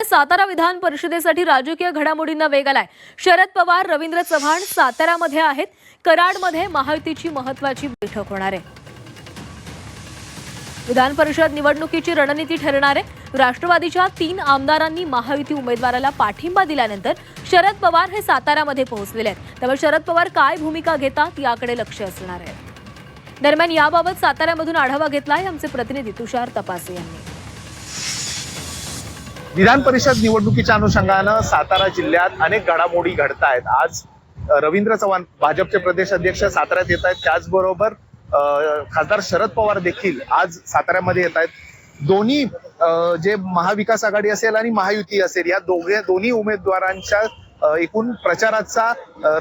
सातारा विधान परिषदेसाठी राजकीय घडामोडींना वेग आलाय। शरद पवार, रवींद्र चव्हाण सातारामध्ये आहेत। कराडमध्ये महायुतीची महत्त्वाची बैठक होणार आहे। विधान परिषद निवडणुकीची रणनीती ठरणार आहे। राष्ट्रवादीच्या 3 आमदारांनी महायुती उमेदवाराला पाठिंबा दिल्यानंतर शरद पवार हे सातारामध्ये पोहोचलेले आहेत। त्यामुळे शरद पवार काय भूमिका घेतात याकडे लक्ष असणार आहे। दरम्यान याबाबत साताऱ्यामधून आढावा घेतलाय आमचे प्रतिनिधी तुषार तपासे यांनी। विधान परिषद निवडणुकीच्या अनुषंगानं सातारा जिल्ह्यात अनेक घडामोडी घडत आहेत। आज रवींद्र चव्हाण भाजपचे प्रदेश अध्यक्ष साताऱ्यात येत आहेत। त्याचबरोबर खासदार शरद पवार देखील आज साताऱ्यामध्ये येत आहेत। दोन्ही जे महाविकास आघाडी असेल आणि महायुती असेल या दोन्ही उमेदवारांच्या एकूण प्रचाराचा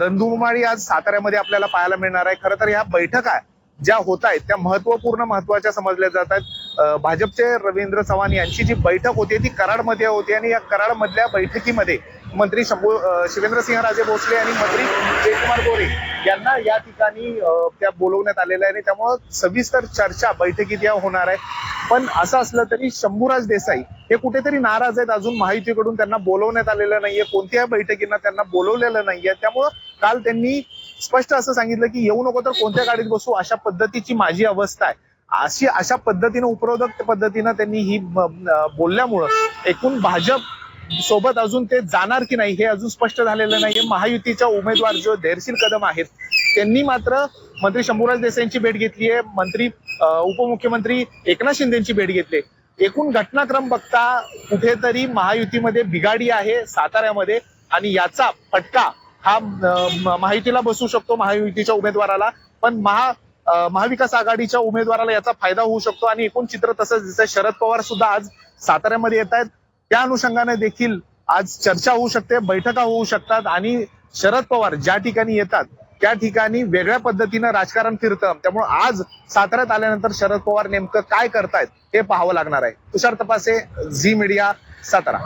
रणधुमाळी आज साताऱ्यामध्ये आपल्याला पाहायला मिळणार आहे। खरं तर ह्या बैठका ज्या होत आहेत त्या महत्वपूर्च्या समजल्या जात आहेत। भाजपचे रवींद्र चव्हाण यांची जी बैठक होती ती कराडमध्ये होती आणि या कराडमधल्या बैठकीमध्ये मंत्री शिवेंद्रसिंहराजे भोसले आणि मंत्री जयकुमार गोरे यांना या ठिकाणी त्या बोलवण्यात आलेल्या आहे आणि त्यामुळे सविस्तर चर्चा बैठकीत या होणार आहे। पण असं असलं तरी शंभूराज देसाई हे कुठेतरी नाराज आहेत। अजून महायुतीकडून त्यांना बोलवण्यात आलेलं नाहीये, कोणत्याही बैठकींना त्यांना बोलवलेलं नाहीये। त्यामुळं काल त्यांनी स्पष्ट असं सांगितलं की येऊ नको तर कोणत्या गाडीत बसू अशा पद्धतीची माझी अवस्था आहे। अशा पद्धतीनं उपरोक्त पद्धतीनं त्यांनी ही बोलल्यामुळं एकूण भाजप सोबत अजून ते जाणार की नाही हे अजून स्पष्ट झालेलं नाहीये। महायुतीच्या उमेदवार जो धैर्यशील कदम आहेत त्यांनी मात्र मंत्री शंभूराज देसाईंची भेट घेतली आहे, मंत्री उपमुख्यमंत्री एकनाथ शिंदेची भेट घेतली। एकूण घटनाक्रम बघता कुठेतरी महायुतीमध्ये बिघाडी आहे साताऱ्यामध्ये आणि याचा फटका हा महायुतीला बसू शकतो, महायुतीच्या उमेदवाराला। पण महाविकास आघाडीच्या उमेदवाराला याचा फायदा होऊ शकतो आणि एकूण चित्र तसंच दिसतंय। शरद पवार सुद्धा आज साताऱ्यामध्ये येत आहेत। त्या अनुषंगाने देखील आज चर्चा होऊ शकते, बैठका होऊ शकतात आणि शरद पवार ज्या ठिकाणी येतात त्या ठिकाणी वेगळ्या पद्धतीनं राजकारण फिरतं। त्यामुळे आज साताऱ्यात आल्यानंतर शरद पवार नेमकं काय करतायत हे पाहावं लागणार आहे। तुषार तपासे, झी मीडिया, सातारा।